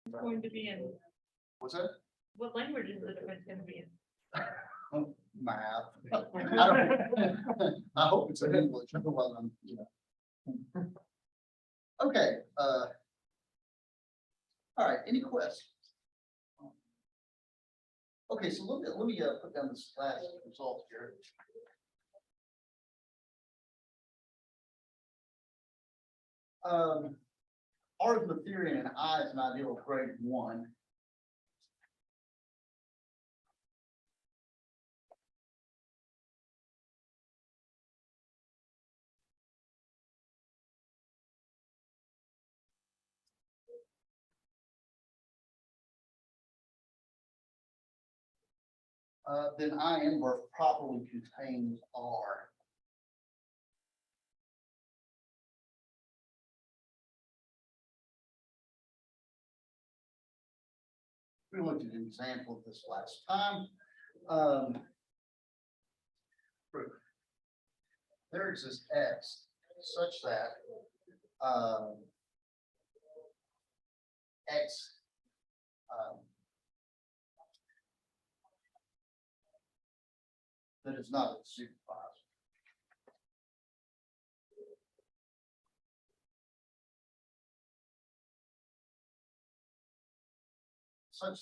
Going to be in, What's that? what language is the defense gonna be in? Math. I don't, I hope it's in English, otherwise I'm, you know. Okay, all right, any questions? Okay, so let me put down this last result here. R is Noetherian and I is an ideal of grade 1. Then I inverse properly contains R. We looked at an example of this last time. Proof. There exists X such that X that is not a supervisor. Such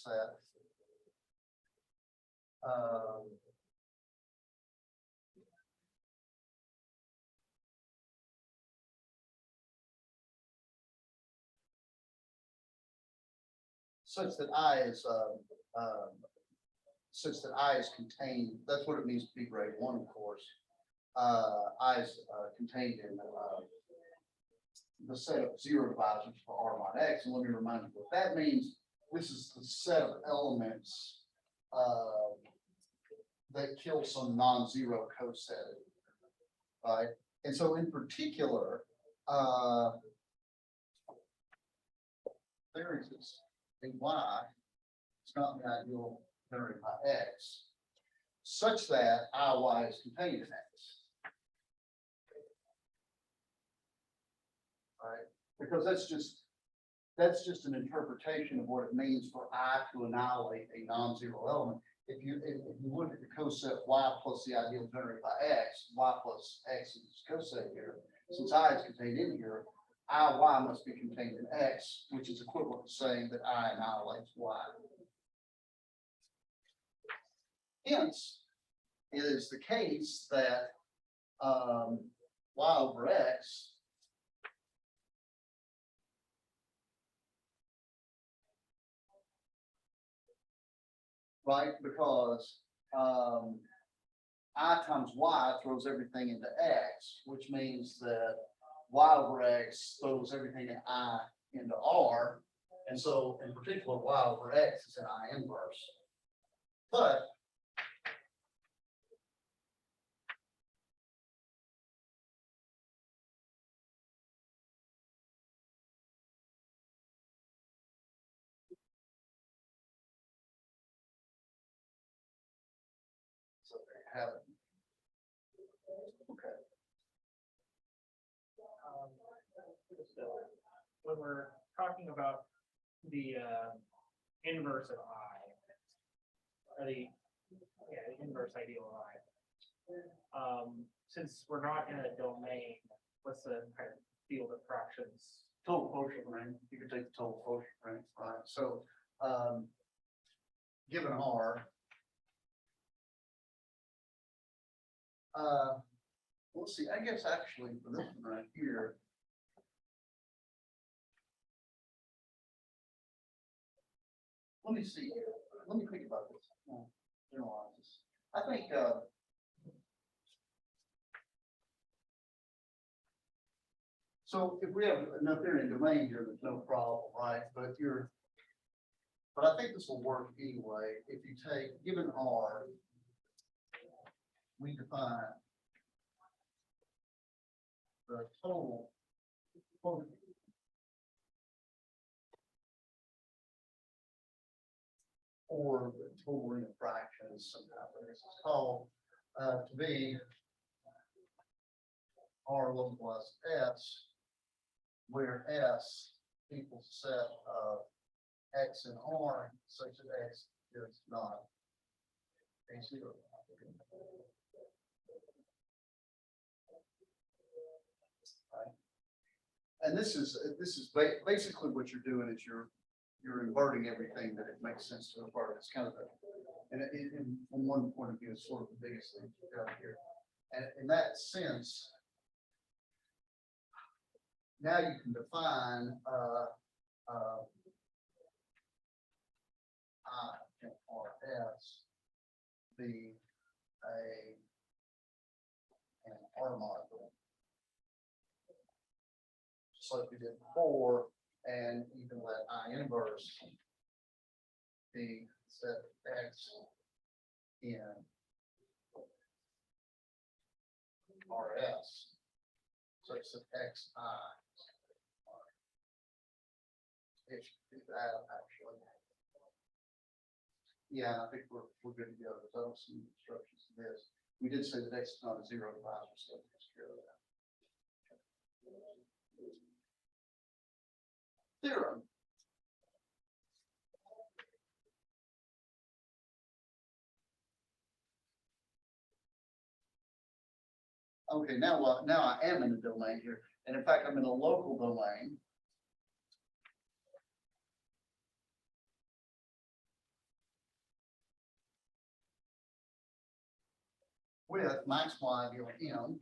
that I is such that I is contained. That's what it means to be grade 1, of course. I is contained in the set of 0 divisors for R mod X. And let me remind you what that means. This is the set of elements that kill some non-zero coset, right? And so in particular, there is a Y, it's not the ideal generated by X, such that IY is contained in X. Right? Because that's just an interpretation of what it means for I to annihilate a non-zero element. If you look at the coset Y plus the ideal generated by X, Y plus X is coset here. Since I is contained in here, IY must be contained in X, which is equivalent to saying that I annihilates Y. Hence, it is the case that Y over X right, because I times Y throws everything into X, which means that Y over X throws everything in I into R. And so in particular, Y over X is an I inverse. But so there you have it. Okay. When we're talking about the inverse of I, or the inverse ideal of I, since we're not in a domain, what's the kind of field of fractions? Total quotient ring. You can take the total quotient ring, right? So given R, let's see, I guess actually for this one right here, let me see, let me think about this. Generalize this. I think so if we have a Noetherian domain here, there's no problem, right? But I think this will work anyway. If you take, given R, we define the total quotient or the total ring of fractions, somehow this is called to be R localized S, where S equals set of X and R such that X is not a zero. Right? And this is basically what you're doing is you're inverting everything that it makes sense to invert. It's kind of from one point of view, it's sort of the biggest thing you've got here. And in that sense, now you can define, I and RS be an R module. Just like we did before, and you can let I inverse be set X in RS. So it's an XI. It should do that actually. Yeah, I think we're good to go. Because I don't see instructions to this. We did say that X is not a zero divisor, so let's care of that. Theorem. Okay, now what? Now I am in a domain here, and in fact, I'm in a local domain. With maximal ideal M.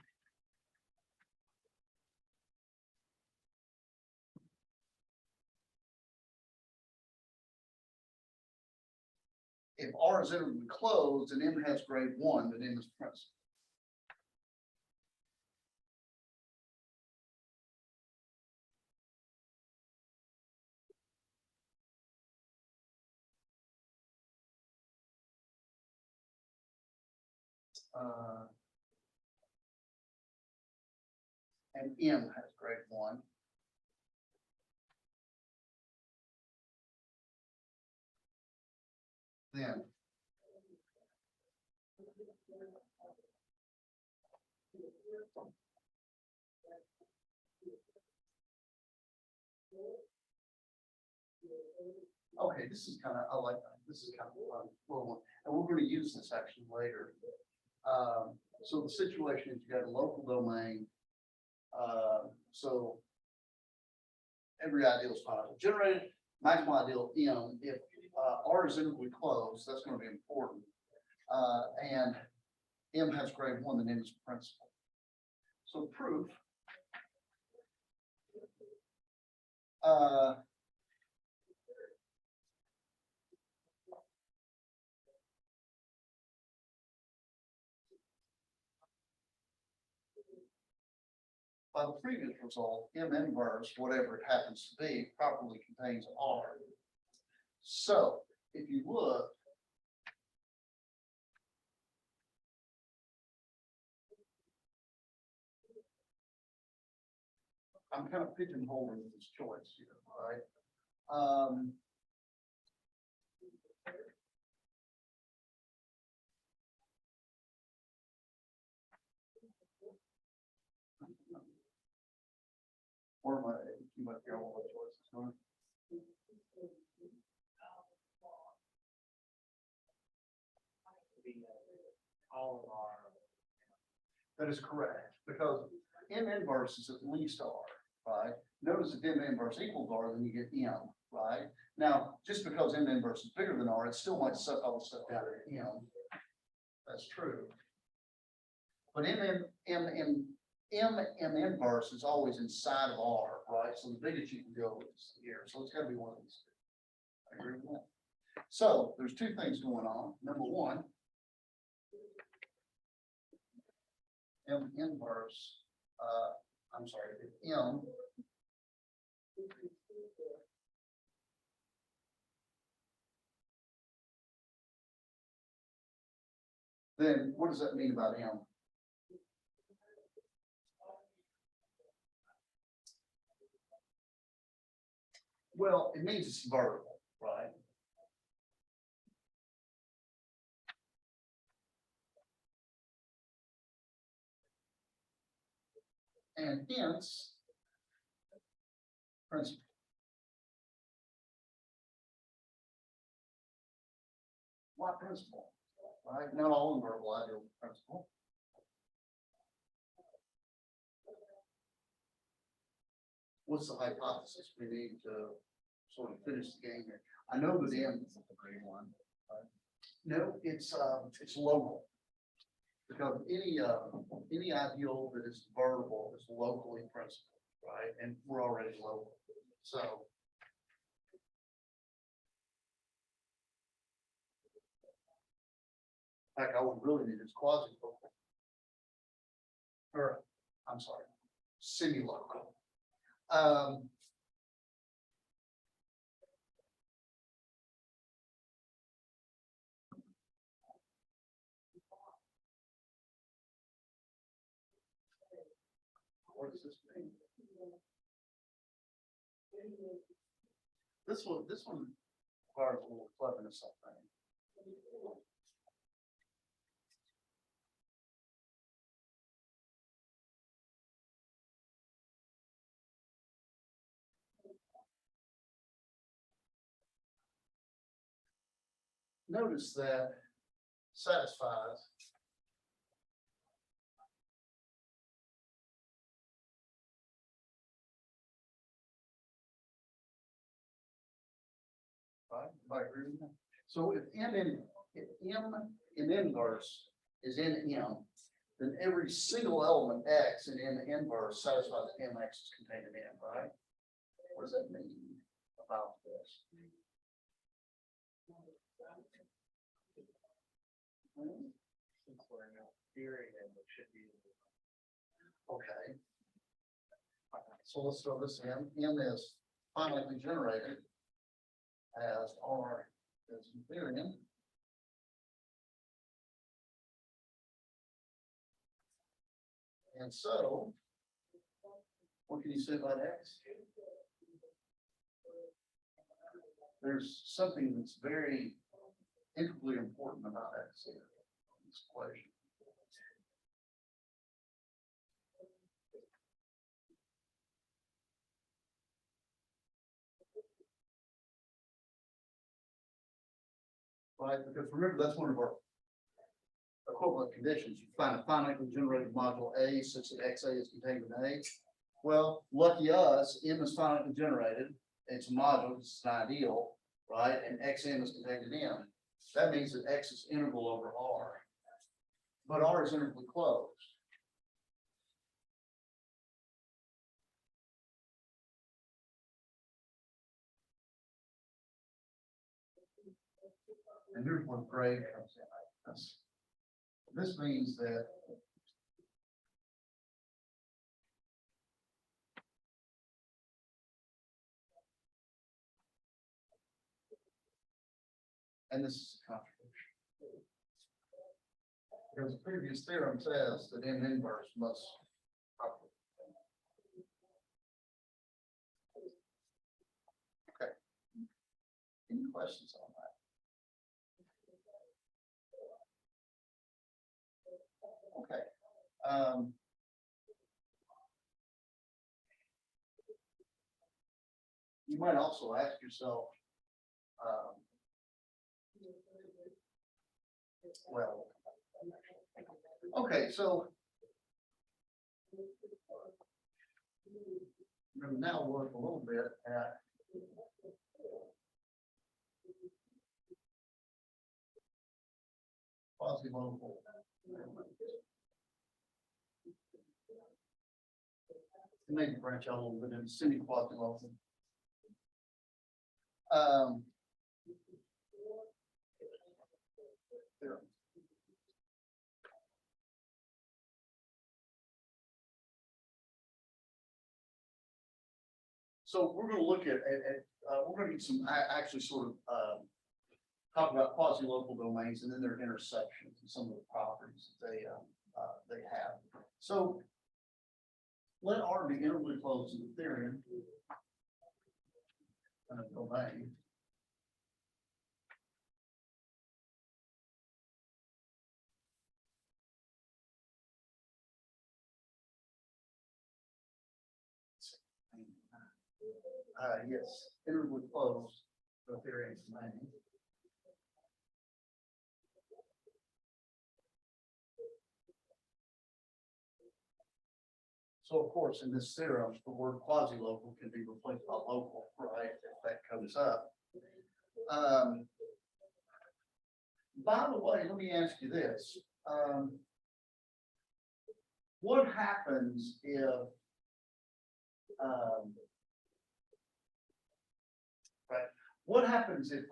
If R is intervally closed and M has grade 1, then M is principal. And M has grade 1. Then okay, this is kind of, I like that. This is kind of fun. Well, and we're going to use this action later. So the situation is you got a local domain. So every ideal is positive. Generated maximal ideal M. If R is intervally closed, that's going to be important. And M has grade 1, then M is principal. So proof. By the previous result, M inverse, whatever it happens to be, properly contains R. So if you look, I'm kind of pigeonholing this choice here, right? Or my, you might be all the choices, huh? All of our. That is correct, because M inverse is at least R, right? Notice if M inverse equals R, then you get M, right? Now, just because M inverse is bigger than R, it still might suck all the stuff down to M. That's true. But M inverse is always inside of R, right? So the biggest you can go is here. So it's gotta be one of these two. I agree with that. So there's two things going on. Number one, M inverse, I'm sorry, if M then what does that mean about M? Well, it means it's vertical, right? And hence, principal. Y principle, right? Not all invertible ideal principle. What's the hypothesis we need to sort of finish the game here? I know that M. No, it's local. Because any ideal that is vertical is locally principled, right? And we're already local, so. In fact, I would really need is quasi local. Or, I'm sorry, semi-local. What does this mean? This one requires a little cleverness, I think. Notice that satisfies right? Everybody agree with that? So if M in inverse is in M, then every single element X in M inverse satisfies that MX is contained in M, right? What does that mean about this? Since we're in a theory, then it should be. Okay. So let's throw this in. M is finitely generated as R is Ethereum. And so, what can you say about X? There's something that's very integrally important about X here, in this equation. Right, because remember, that's one of our equivalent conditions. You find a finitely generated module A such that XA is contained in A. Well, lucky us, M is finitely generated. It's a module, it's an ideal, right? And XM is contained in M. That means that X is integral over R. But R is integrally closed. And here's where grade comes in. This means that and this is a contradiction. Because the previous theorem says that M inverse must properly. Okay. Any questions on that? Okay. You might also ask yourself, well, okay, so now we'll look a little bit at quasi-local. Maybe branch out a little bit into semi-quasi-local. There. So we're going to look at we're going to get some actually sort of talk about quasi-local domains and then their intersections and some of the properties that they have. So let R be integrally closed to the theorem domain. Yes, integrally closed to the theorem domain. So of course, in this theorem, the word quasi-local can be replaced by local, right, if that comes up. By the way, let me ask you this. What happens if right, what happens if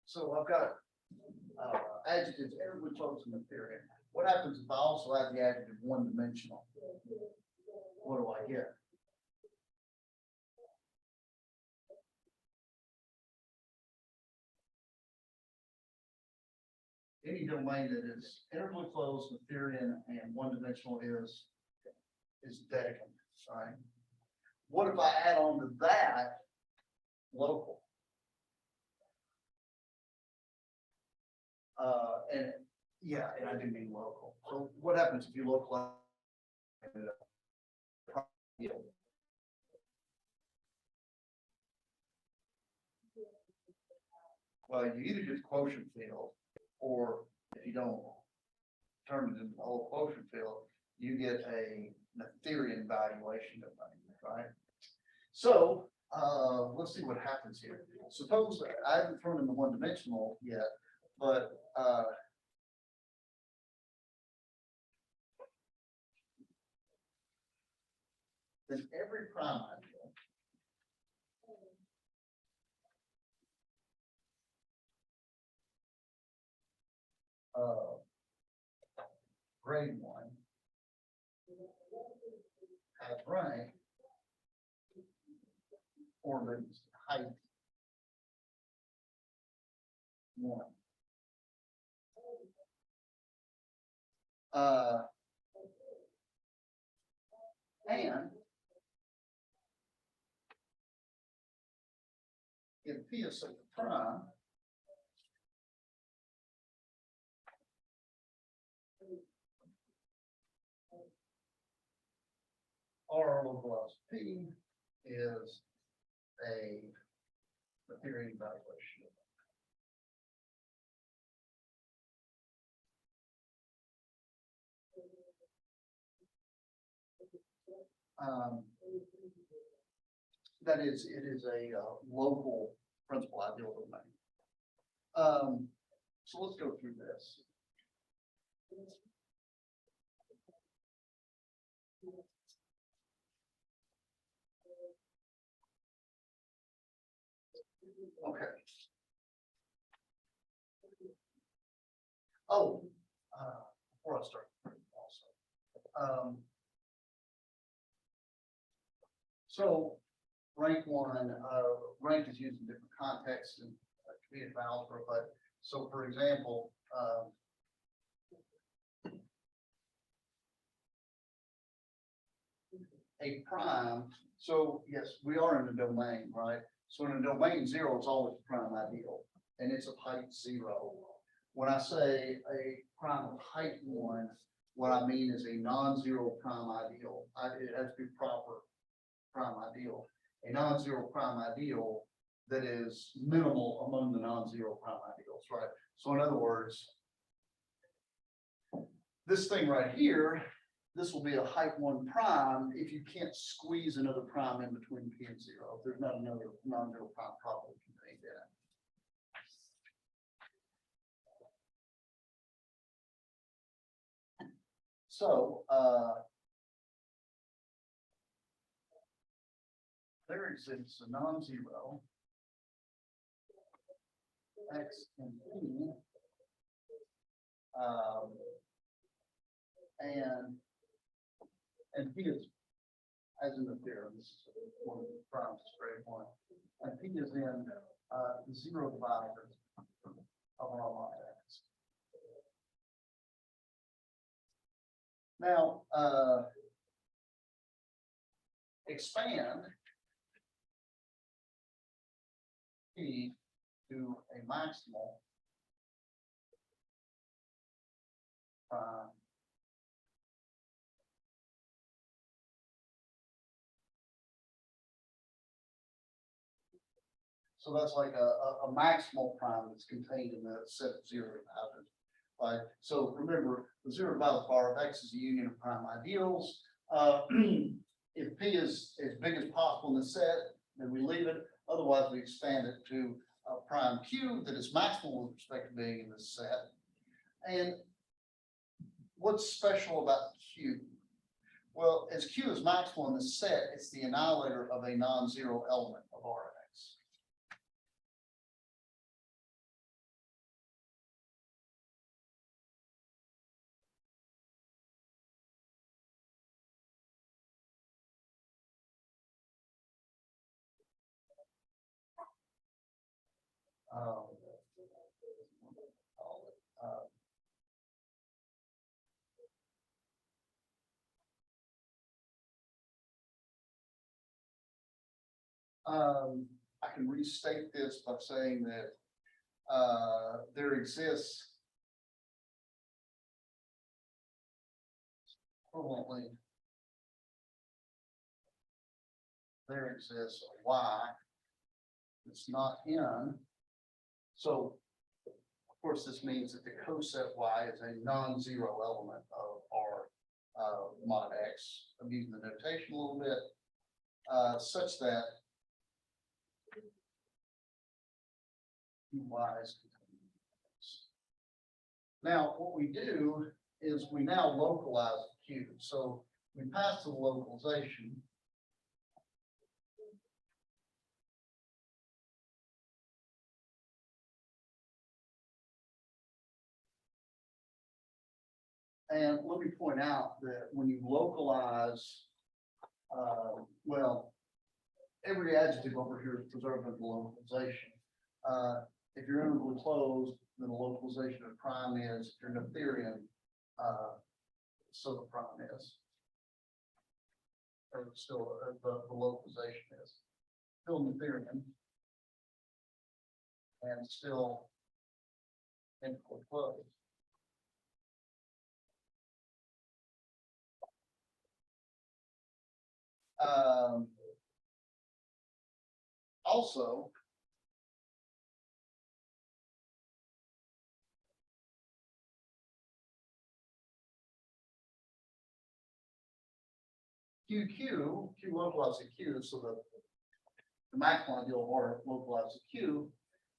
so I've got adjectives, every close in the theory. What happens if I also add the adjective one dimensional? What do I get? Any domain that is integrally closed, Noetherian, and one dimensional is Dedekind, right? What if I add on to that local? And yeah, and I do mean local. So what happens if you localize? Well, you either get the quotient field, or if you don't turn it into the whole quotient field, you get a Noetherian valuation domain, right? So let's see what happens here. Suppose I haven't thrown in the one dimensional yet, but then every prime ideal grade one has rank or the height one. And if P is such a prime, R localized P is a Noetherian valuation. That is, it is a local principal ideal domain. So let's go through this. Okay. Oh, before I start, also. So rank one, rank is used in different contexts in community algebra, but so for example, a prime, so yes, we are in a domain, right? So in a domain, zero is always a prime ideal, and it's of height zero. When I say a prime of height one, what I mean is a non-zero prime ideal. It has to be proper prime ideal. A non-zero prime ideal that is minimal among the non-zero prime ideals, right? So in other words, this thing right here, this will be a height one prime if you can't squeeze another prime in between P and zero. If there's not another non-zero prime properly contained in it. So there exists a non-zero X and P, and P is, as in the theorem, this is one of the primes, grade one, and P is in zero divisors of our line X. Now, expand P to a maximal prime so that's like a maximal prime that's contained in the set of zero divisors. Right. So remember, the zero divisor bar of X is a union of prime ideals. If P is as big as possible in the set, then we leave it. Otherwise, we expand it to a prime Q that is maximal with respect to being in the set. And what's special about Q? Well, as Q is maximal in the set, it's the annihilator of a non-zero element of Rx. Um, I can restate this by saying that there exists equivalently, there exists a Y that's not N. So, of course, this means that the coset Y is a non-zero element of our mod X. I'm using the notation a little bit, such that Y is contained in X. Now, what we do is we now localize the Q. So we pass to the localization. And let me point out that when you localize, well, every adjective over here is preserved under localization. If you're intervally closed, then the localization of prime is, if you're Noetherian, so the prime is. Or still, the localization is. Still Noetherian. And still intervally closed. Also, Q localized to Q, so the maximum ideal or localized to Q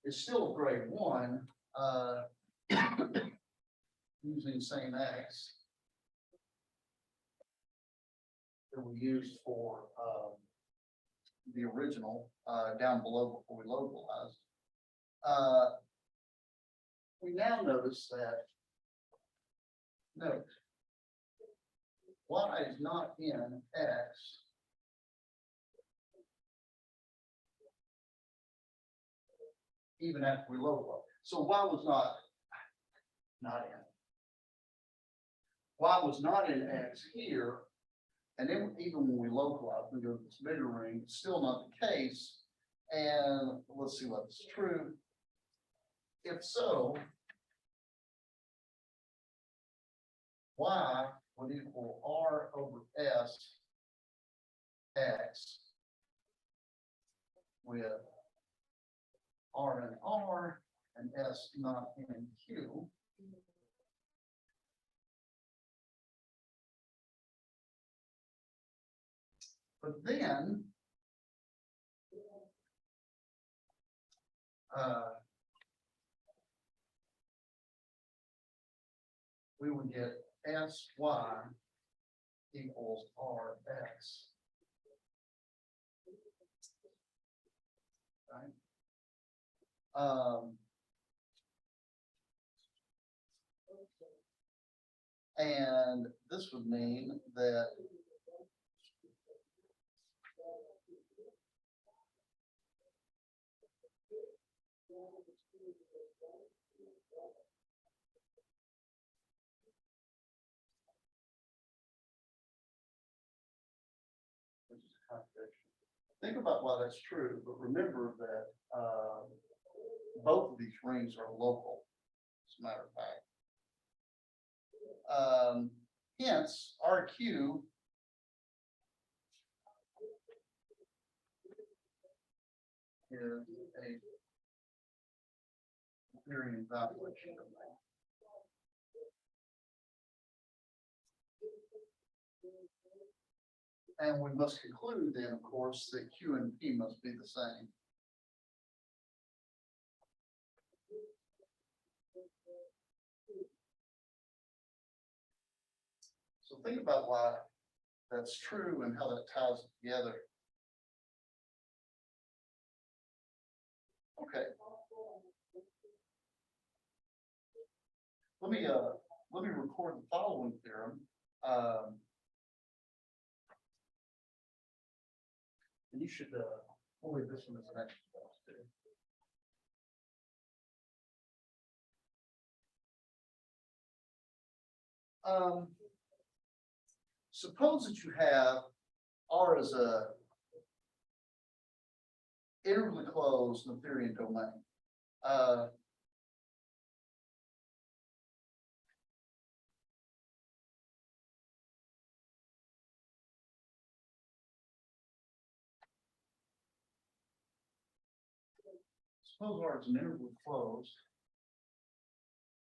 is still a grade 1, using the same X that we used for the original down below before we localized. We now notice that, note, Y is not in X. Even after we localize. So Y was not in. Y was not in X here. And then even when we localize, we go to this bigger ring, it's still not the case. And let's see what's true. If so, Y would equal R over S X with R and R and S not in Q. But then we would get SY equals RX. Right? And this would mean that think about why that's true, but remember that both of these rings are local, as a matter of fact. Hence, RQ is a Noetherian evaluation domain. And we must conclude then, of course, that Q and P must be the same. So think about why that's true and how that ties together. Okay. Let me record the following theorem. And you should, we'll leave this one as an exercise too. Suppose that you have R as a integrally closed Noetherian domain. Suppose R is an integrally closed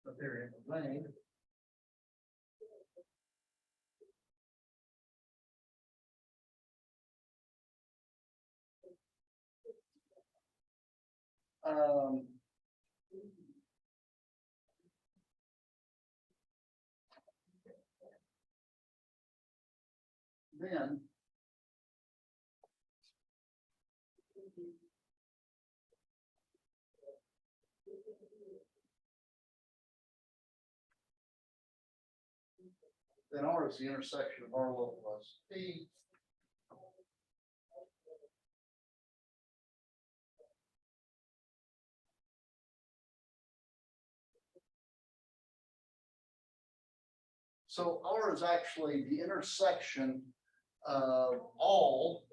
Noetherian domain. Then R is the intersection of R level plus P. So R is actually the intersection of all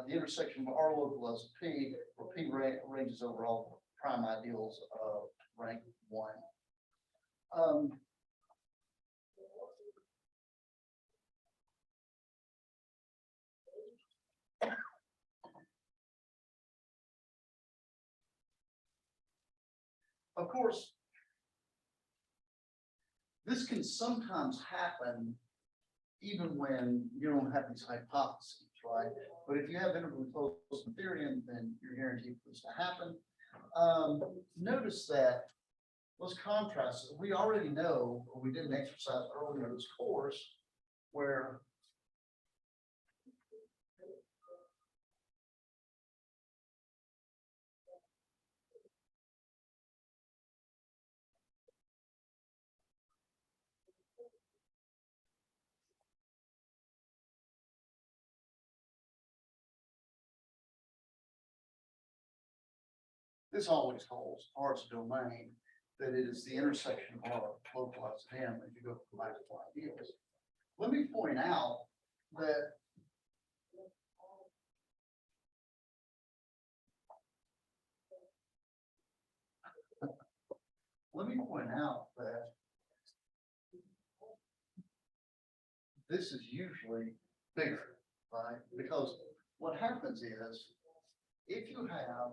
the intersection of R level plus P, where P ranges over all prime ideals of rank 1. Of course, this can sometimes happen even when you don't have these hypotheses, right? But if you have integrally closed Noetherian, then you're guaranteed for this to happen. Notice that, let's contrast. We already know, or we did an exercise earlier in this course, where this always holds R as a domain, that it is the intersection of R localized to M as you go from multiple ideals. Let me point out that this is usually bigger, right? Because what happens is, if you have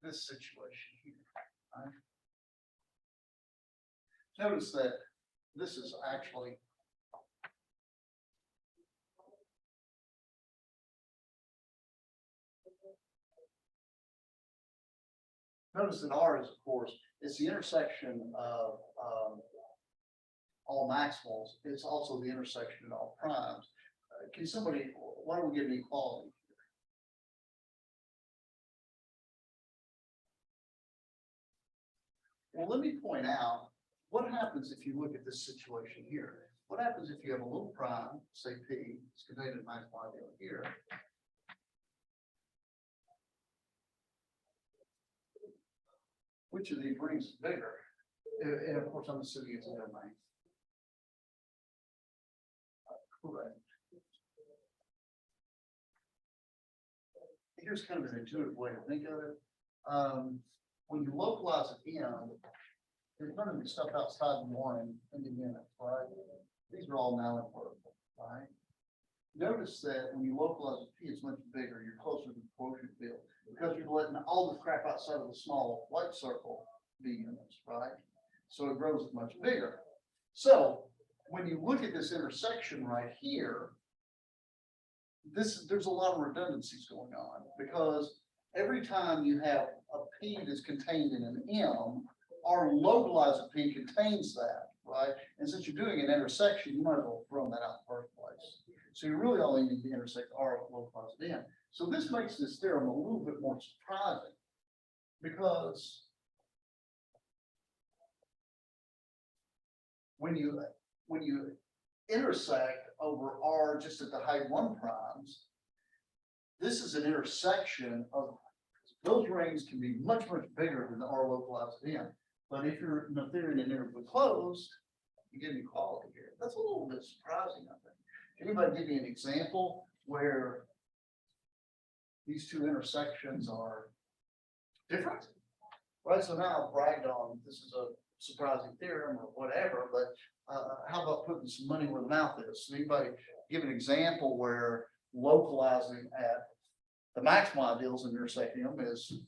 this situation here, right? Notice that this is actually notice that R is, of course, it's the intersection of all maximals. It's also the intersection of all primes. Can somebody, why don't we get an equality? Well, let me point out what happens if you look at this situation here. What happens if you have a little prime, say P, it's contained in maximal ideal here. Which of these rings is bigger? And of course, I'm assuming it's a domain. Correct. Here's kind of an intuitive way to think of it. When you localize an M, there's going to be stuff outside the one in the unit, right? These are all now invertible, right? notice that when you localize a P, it's much bigger, you're closer to the quotient field, because you're letting all the crap outside of the small white circle be units, right? So it grows much bigger. So when you look at this intersection right here, there's a lot of redundancies going on, because every time you have a P that's contained in an M, our localized P contains that, right? And since you're doing an intersection, you might as well throw that out in the first place. So you really only need to intersect R localized in. So this makes this theorem a little bit more surprising, because when you intersect over R just at the height 1 primes, this is an intersection of, those rings can be much, much bigger than the R localized in. But if you're Noetherian and interval closed, you get an equality here. That's a little bit surprising, I think. Anybody give me an example where these two intersections are different? Right, so now I've bragged on, this is a surprising theorem or whatever, but how about putting some money where the mouth is? So anybody give an example where localizing at the maximal ideals and intersecting them is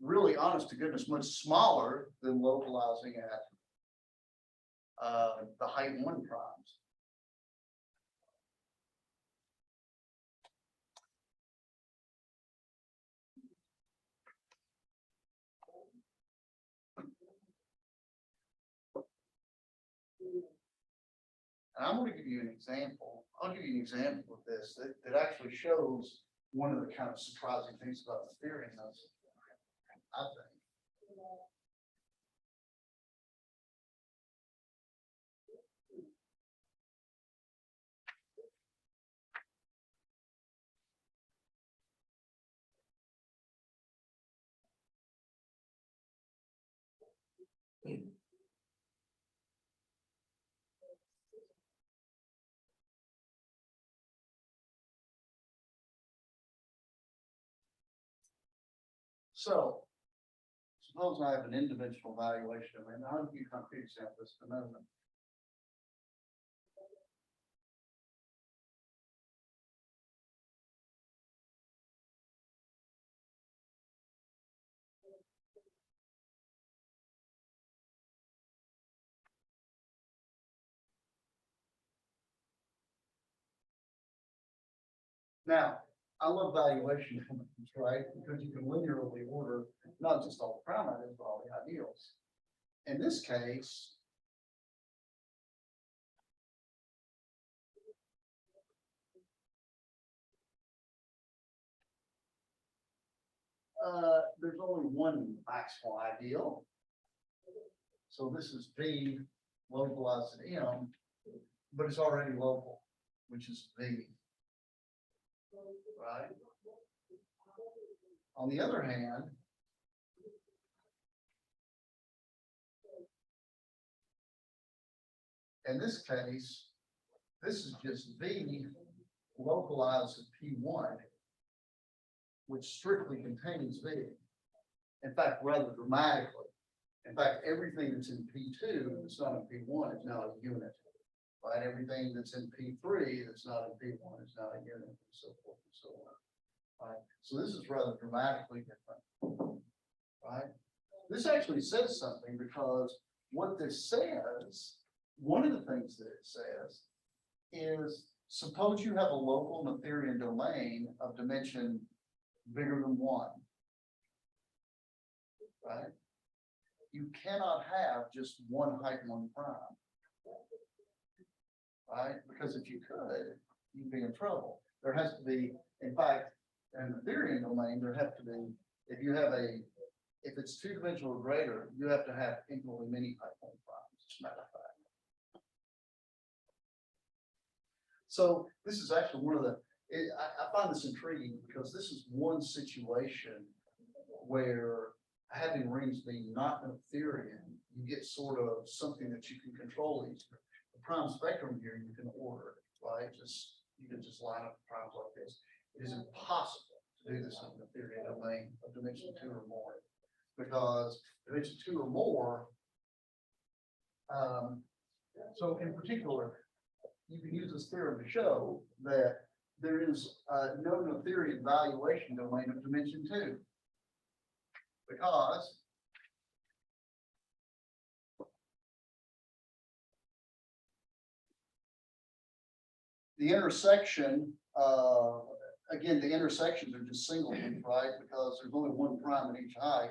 really, honest to goodness, much smaller than localizing at the height 1 primes. And I'm going to give you an example. I'll give you an example of this that actually shows one of the kind of surprising things about the theory in this, I think. So suppose I have an n-dimensional valuation, and I'll give you a concrete example of this in a moment. Now, I love valuation functions, right? Because you can linearly order not just all the prime ideals, but all the ideals. In this case, there's only one maximal ideal. So this is V localized at M, but it's already local, which is V. Right? On the other hand, in this case, this is just V localized at P1, which strictly contains V. In fact, rather dramatically. In fact, everything that's in P2 that's not in P1 is now a unit. Right? Everything that's in P3 that's not in P1 is now a unit, and so forth and so on. Right? So this is rather dramatically different. Right? This actually says something, because what this says, one of the things that it says is, suppose you have a local Noetherian domain of dimension bigger than 1. Right? You cannot have just one height 1 prime. Right? Because if you could, you'd be in trouble. There has to be, in fact, in the Noetherian domain, there have to be, if it's 2-dimensional or greater, you have to have equally many height 1 primes, as a matter of fact. So this is actually one of the, I find this intriguing, because this is one situation where having rings being not Noetherian, you get sort of something that you can control easier. The prime spectrum here, you can order it, right? You can just line up primes like this. It is impossible to do this in the Noetherian domain of dimension 2 or more, because dimension 2 or more. So in particular, you can use this theorem to show that there is no Noetherian valuation domain of dimension 2. Because the intersection, again, the intersections are just singletons, right? Because there's only one prime in each height,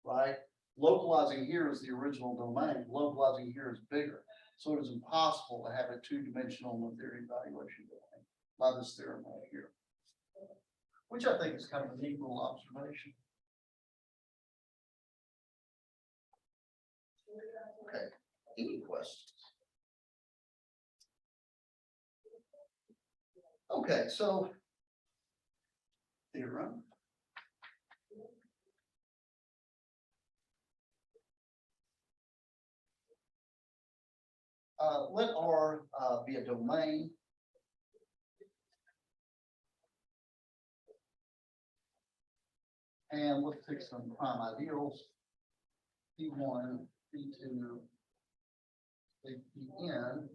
right? Localizing here is the original domain, localizing here is bigger. So it is impossible to have a two-dimensional Noetherian valuation domain by this theorem right here. Which I think is kind of an equal observation. Okay, any questions? Okay, so theorem. Let R be a domain. And let's take some prime ideals. P1, P2, Pn,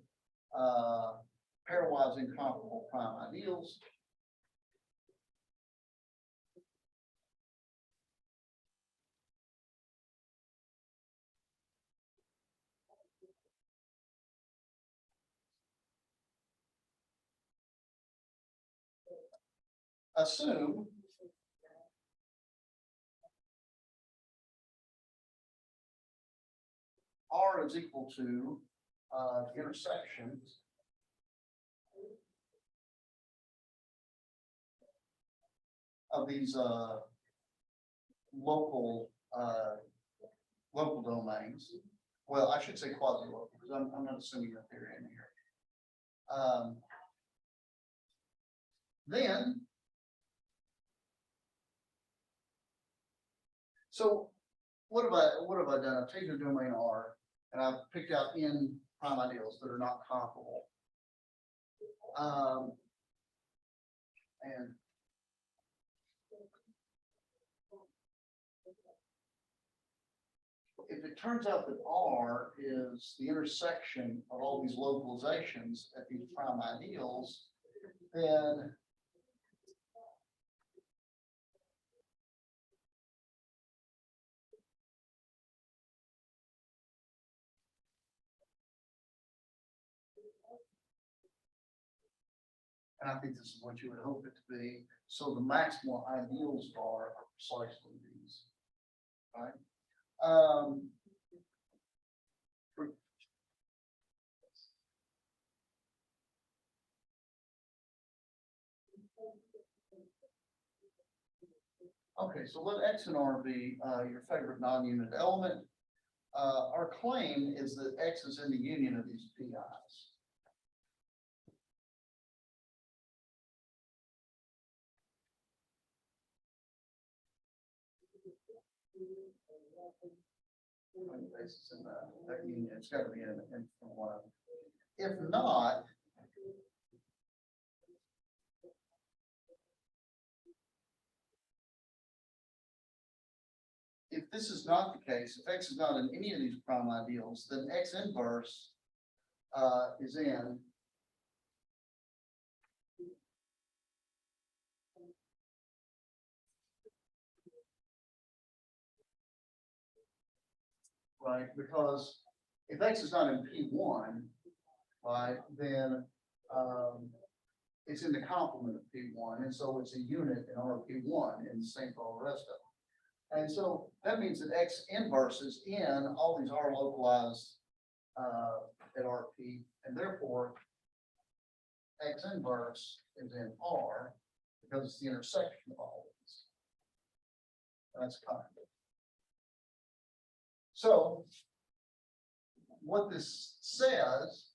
pairwise incomparable prime ideals. Assume R is equal to the intersections of these local domains. Well, I should say quasi-local, because I'm not assuming that they're in here. Then, so what have I done? I've taken a domain R and I've picked out n prime ideals that are not comparable. And if it turns out that R is the intersection of all these localizations at these prime ideals, then and I think this is what you would hope it to be. So the maximal ideals are precisely these, right? Okay, so let X and R be your favorite non-unit element. Our claim is that X is in the union of these PIs. Basis in that union, it's got to be in one of them. If not, if this is not the case, if X is not in any of these prime ideals, then X inverse is in right, because if X is not in P1, right, then it's in the complement of P1, and so it's a unit in RP1, and the same for all the rest of them. And so that means that X inverse is in all these R localized at RP, and therefore X inverse is in R because it's the intersection of all of these. That's kind of it. So what this says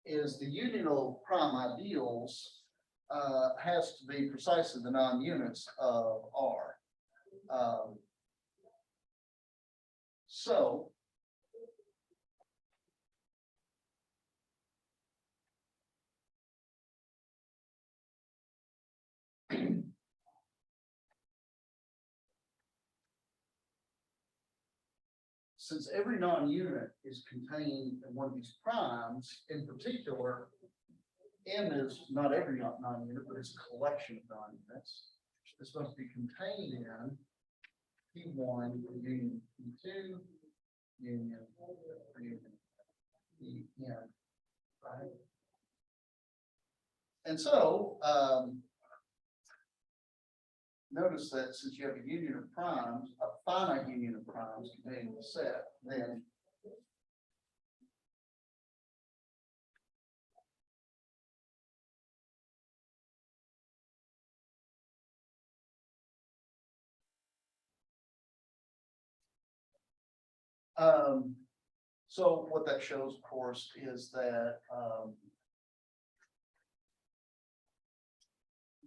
is the union of prime ideals has to be precisely the non-units of R. So since every non-unit is contained in one of these primes, in particular, M is not every non-unit, but it's a collection of non-units. This must be contained in P1, union P2, union EN, right? And so, notice that since you have a union of primes, a finite union of primes containing the set, then so what that shows, of course, is that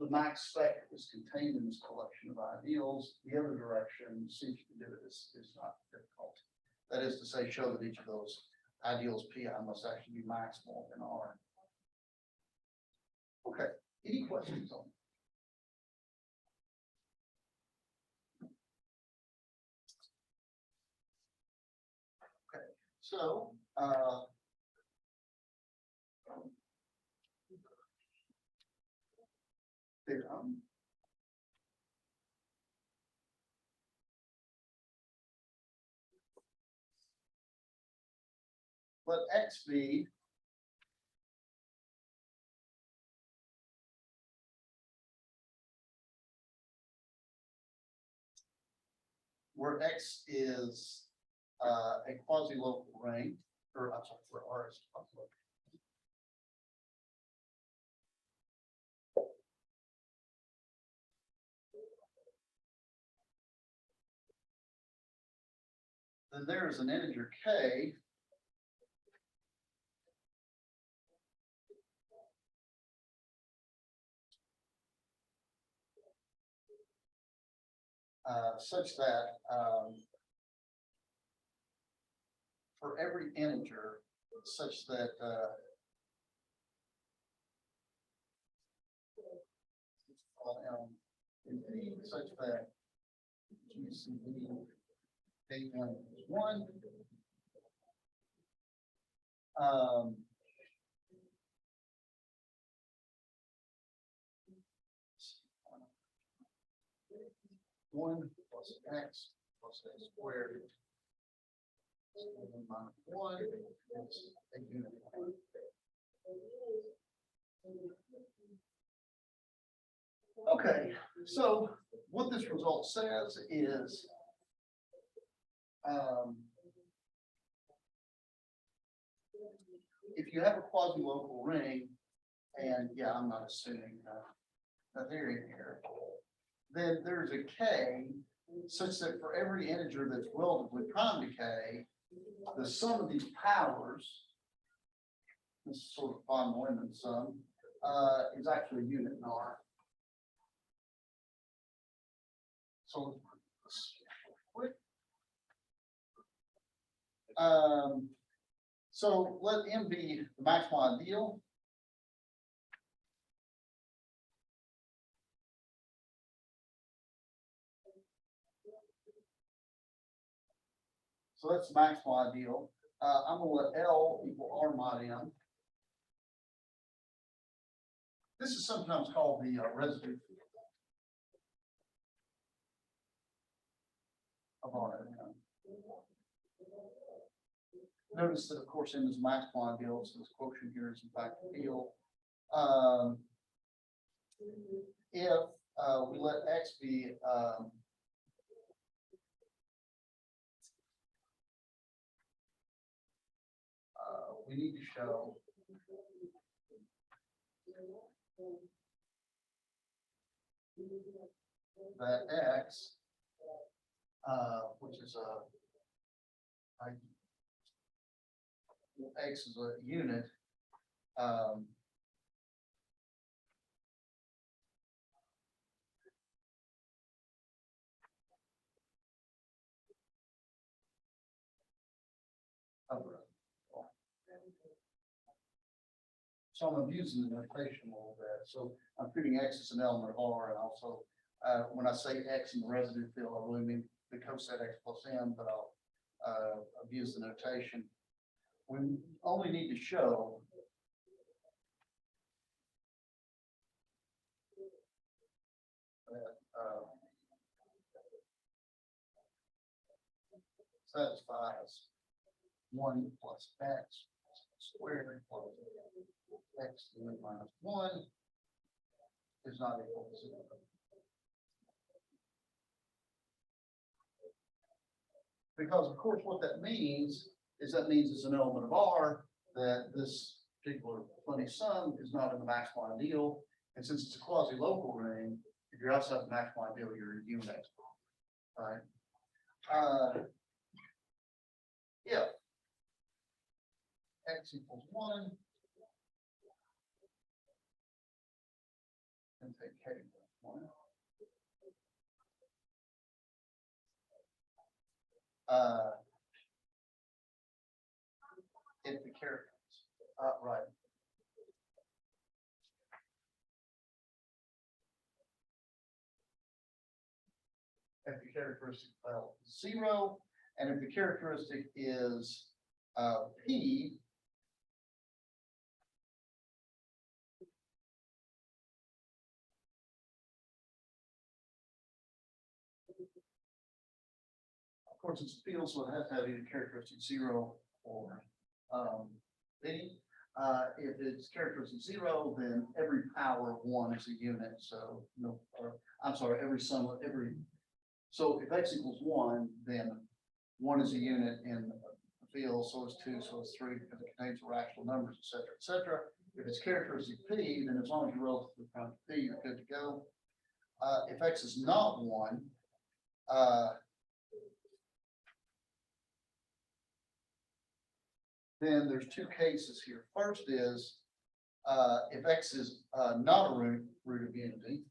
the max spec is contained in this collection of ideals. The other direction, see if you can do it, is not difficult. That is to say, show that each of those ideals PI must actually be maximal in R. Okay, any questions on it? Okay, so theorem. Let X be where X is a quasi-local ring, or I'm sorry, for R is quasi-local. Then there is an integer K such that for every integer, such that such that GCD A1 is 1. One plus X plus A squared minus 1 is a unit. Okay, so what this result says is if you have a quasi-local ring, and yeah, I'm not assuming a theory here, then there's a K such that for every integer that's relatively prime to K, the sum of these powers, this is sort of von Neumann sum, is actually a unit in R. So, so let M be the maximal ideal. So that's the maximal ideal. I'm gonna let L equal R mod M. This is sometimes called the residue field of R. Notice that, of course, M is maximal ideal, so this quotient here is in fact a field. If we let X be we need to show that X, which is X is a unit, so I'm abusing the notation a little bit. So I'm treating X as an element of R, and also when I say X in the residue field, I really mean the coset X plus M, but I'll abuse the notation. We only need to show satisfies one plus x squared plus x to the minus one is not equal to 0. Because of course, what that means is it's an element of R that this particular funny sum is not in the maximal ideal. And since it's a quasi-local ring, if you're outside the maximal ideal, you're a unit. Right? If x equals 1, and take k equals 1. If the characters, right. If the characteristic is 0, and if the characteristic is p, of course it's a field, so it has to have either characteristic 0 or p. If it's characteristic 0, then every power of 1 is a unit. So no, or I'm sorry, every sum of every. So if x equals 1, then 1 is a unit in the field, so is 2, so is 3, because it contains rational numbers, et cetera, et cetera. If it's characteristic p, then as long as you're relatively prime to p, you're good to go. If x is not 1, then there's two cases here. First is if x is not a root of unity.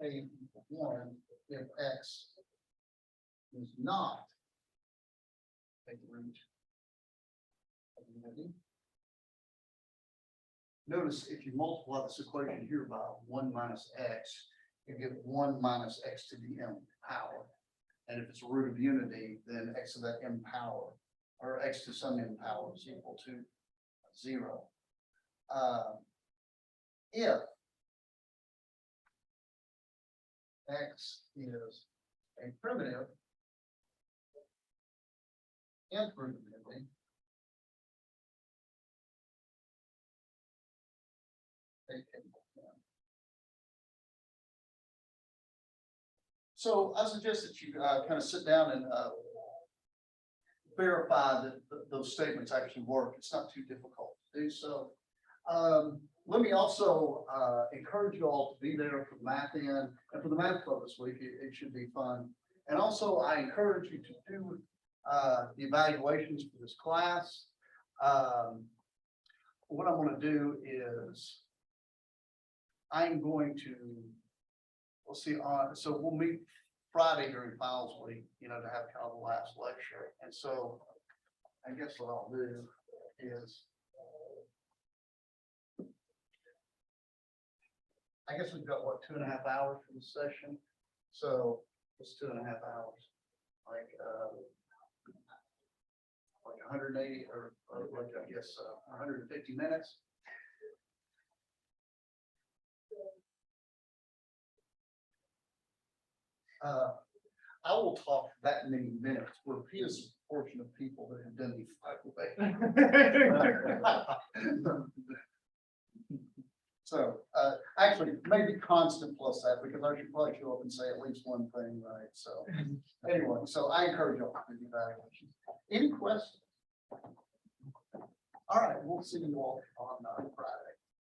A equals 1 if x is not a root of unity. Notice if you multiply this equation here by 1 minus x, you get 1 minus x to the m power. And if it's a root of unity, then x to that m power, or x to some m power is equal to 0. If x is a primitive nth root of unity, so I suggest that you kind of sit down and verify that those statements actually work. It's not too difficult to do so. Let me also encourage you all to be there for the math end and for the math club this week. It should be fun. And also I encourage you to do the evaluations for this class. What I'm going to do is I'm going to, we'll see on, so we'll meet Friday during files week, to have kind of the last lecture. And so I guess what I'll do is, I guess we've got what, 2.5 hours for the session. So it's 2.5 hours, like 180 or like, I guess 150 minutes. I will talk that many minutes. We're a portion of people that have done these. So actually, maybe constant plus that, because I should probably show up and say at least one thing, right? So anyway, so I encourage you all to do evaluations. Any questions? All right, we'll see you all on Friday.